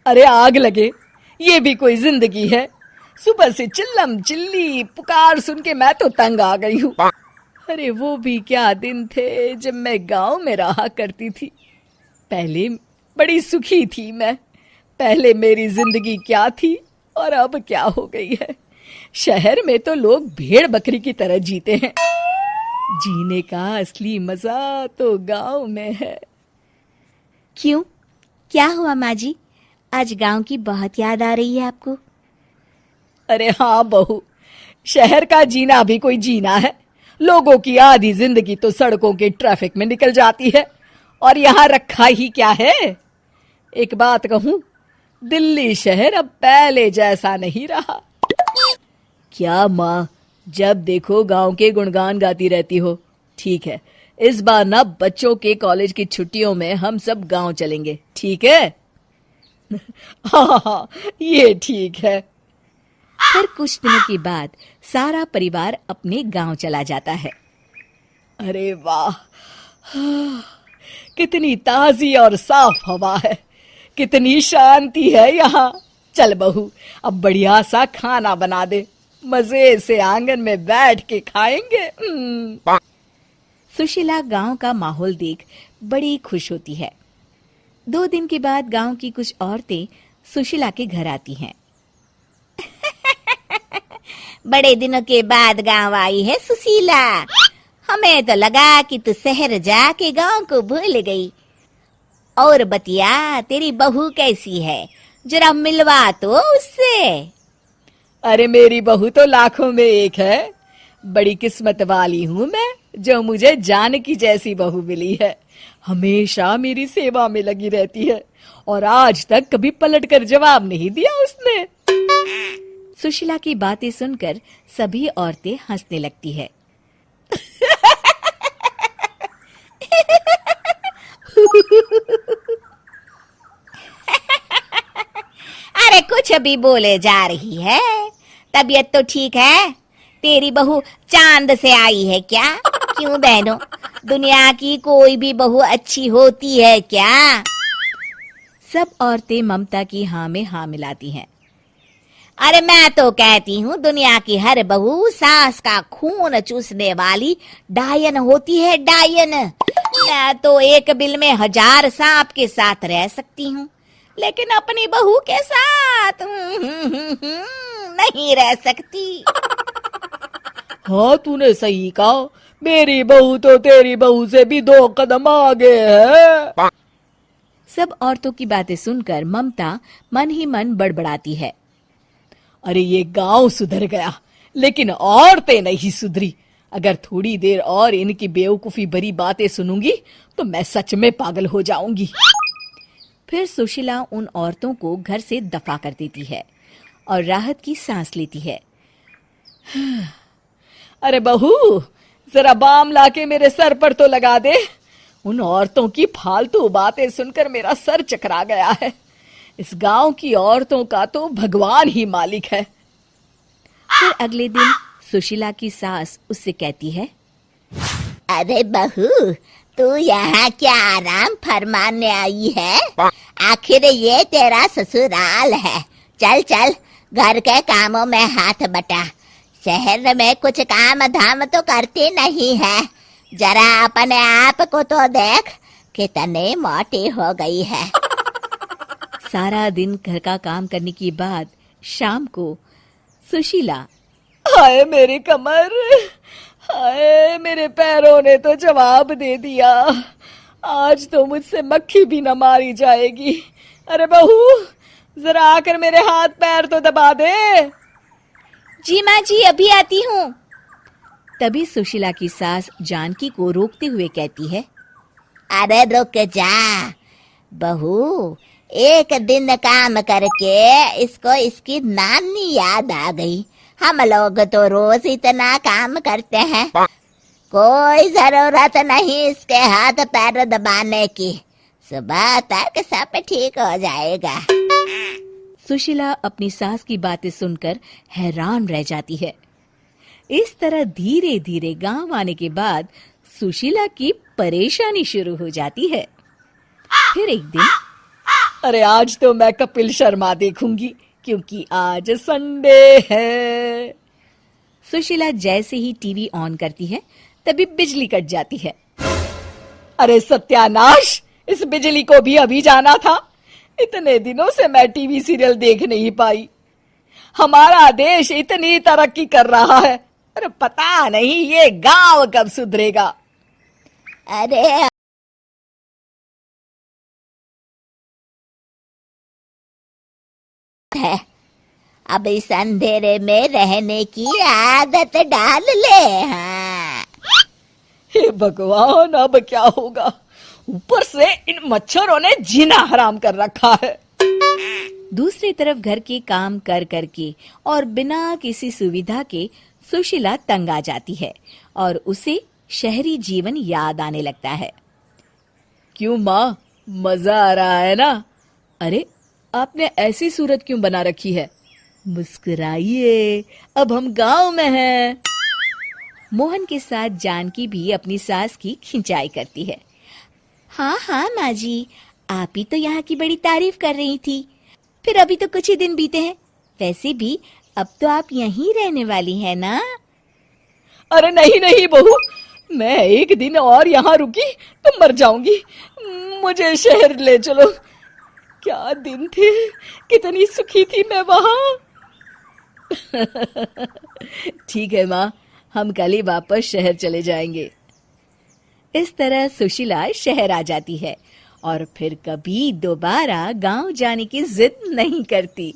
अरे आग लगे, ये भी कोई जिंदगी है। सुबह से चिल्लम चिल्ली पुकार सुन के मैं तो तंग आ गई हूँ। अरे वो भी क्या दिन थे जब मैं गांव में रहा करती थी। पहले बड़ी सुखी थी मैं। पहले मेरी जिंदगी क्या थी और अब क्या हो गई है। शहर में तो लोग भेड़ बकरी की तरह जीते हैं। जीने का असली मजा तो गांव में है। क्यों, क्या हुआ माँ जी? आज गांव की बहुत याद आ रही है आपको? अरे हाँ बहू, शहर का जीना भी कोई जीना है। लोगों की आधी जिंदगी तो सड़कों के ट्रैफिक में निकल जाती है और यहाँ रखा ही क्या है। एक बात कहूँ, दिल्ली शहर अब पहले जैसा नहीं रहा। क्या माँ, जब देखो गांव के गुणगान गाती रहती हो। ठीक है, इस बार ना बच्चों के कॉलेज की छुट्टियों में हम सब गांव चलेंगे, ठीक है? हाँ, ये ठीक है। फिर कुछ दिनों के बाद सारा परिवार अपने गांव चला जाता है। अरे वाह, कितनी ताजी और साफ हवा है, कितनी शांति है यहाँ। चल बहू, अब बढ़िया सा खाना बना दे, मजे से आंगन में बैठ के खाएंगे। सुशीला गांव का माहौल देख बड़ी खुश होती है। 2 दिन के बाद गांव की कुछ औरतें सुशीला के घर आती हैं। बड़े दिनों के बाद गांव आई है सुशीला। हमें तो लगा कि तू शहर जाके गांव को भूल गई। और बतिया, तेरी बहू कैसी है? जरा मिलवा तो उससे। अरे मेरी बहू तो लाखों में एक है। बड़ी किस्मत वाली हूँ मैं जो मुझे जानकी जैसी बहू मिली है। हमेशा मेरी सेवा में लगी रहती है और आज तक कभी पलट कर जवाब नहीं दिया उसने। सुशीला की बातें सुनकर सभी औरतें हंसने लगती है। अरे कुछ भी बोले जा रही है। तबीयत तो ठीक है? तेरी बहू चांद से आई है क्या? क्यों बहनों, दुनिया की कोई भी बहू अच्छी होती है क्या? सब औरतें ममता की हाँ में हाँ मिलाती हैं। अरे मैं तो कहती हूँ दुनिया की हर बहू सास का खून चूसने वाली डायन होती है, डायन। मैं तो एक बिल में 1000 सांप के साथ रह सकती हूँ, लेकिन अपनी बहू के साथ नहीं रह सकती। हाँ, तूने सही कहा। मेरी बहू तो तेरी बहू से भी 2 कदम आगे है। सब औरतों की बातें सुनकर ममता मन ही मन बड़बड़ाती है। अरे ये गांव सुधर गया, लेकिन औरतें नहीं सुधरी। अगर थोड़ी देर और इनकी बेवकूफी भरी बातें सुनूंगी तो मैं सच में पागल हो जाऊंगी। फिर सुशीला उन औरतों को घर से दफा कर देती है और राहत की सांस लेती है। अरे बहू, जरा बाम लाके मेरे सर पर तो लगा दे। उन औरतों की फालतू बातें सुनकर मेरा सर चकरा गया है। इस गांव की औरतों का तो भगवान ही मालिक है। फिर अगले दिन सुशीला की सास उससे कहती है, अरे बहू, तू यहाँ क्या आराम फरमाने आई है? आखिर ये तेरा ससुराल है। चल चल, घर के कामों में हाथ बटा। शहर में कुछ काम धाम तो करती नहीं है। जरा अपने आप को तो देख, कितने मोटी हो गई है। सारा दिन घर का काम करने के बाद शाम को सुशीला, हाय मेरी कमर, हाय मेरे पैरों ने तो जवाब दे दिया। आज तो मुझसे मक्खी भी न मारी जाएगी। अरे बहू, जरा आकर मेरे हाथ पैर तो दबा दे। जी माँ जी, अभी आती हूँ। तभी सुशीला की सास जानकी को रोकते हुए कहती है, अरे रुक जा बहू, एक दिन काम करके इसको इसकी नानी याद आ गई। हम लोग तो रोज इतना काम करते हैं, कोई जरूरत नहीं इसके हाथ पैर दबाने की। सुबह तक सब ठीक हो जाएगा। सुशीला अपनी सास की बातें सुनकर हैरान रह जाती है। इस तरह धीरे धीरे गांव आने के बाद सुशीला की परेशानी शुरू हो जाती है। फिर एक दिन, अरे आज तो मैं कपिल शर्मा देखूंगी क्योंकि आज संडे है। सुशीला जैसे ही टीवी ऑन करती है तभी बिजली कट जाती है। अरे सत्यानाश, इस बिजली को भी अभी जाना था। इतने दिनों से मैं टीवी सीरियल देख नहीं पाई। हमारा देश इतनी तरक्की कर रहा है, अरे पता नहीं ये गांव कब सुधरेगा। अरे है, अब इस अंधेरे में रहने की आदत डाल ले। हाँ। हे भगवान, अब क्या होगा? ऊपर से इन मच्छरों ने जीना हराम कर रखा है। दूसरी तरफ घर के काम कर करके और बिना किसी सुविधा के सुशीला तंग आ जाती है और उसे शहरी जीवन याद आने लगता है। क्यों माँ, मजा आ रहा है ना? अरे आपने ऐसी सूरत क्यों बना रखी है? मुस्कुराइए, अब हम गांव में हैं। मोहन के साथ जानकी भी अपनी सास की खिंचाई करती है। हाँ हाँ माँ जी, आप ही तो यहाँ की बड़ी तारीफ कर रही थी। फिर अभी तो कुछ ही दिन बीते हैं, वैसे भी अब तो आप यहीं रहने वाली है ना? अरे नहीं नहीं बहू, मैं एक दिन और यहाँ रुकी तो मर जाऊंगी। मुझे शहर ले चलो। क्या दिन थे, कितनी सुखी थी मैं वहां। ठीक है माँ, हम कल ही वापस शहर चले जाएंगे। इस तरह सुशीला शहर आ जाती है और फिर कभी दोबारा गांव जाने की जिद नहीं करती।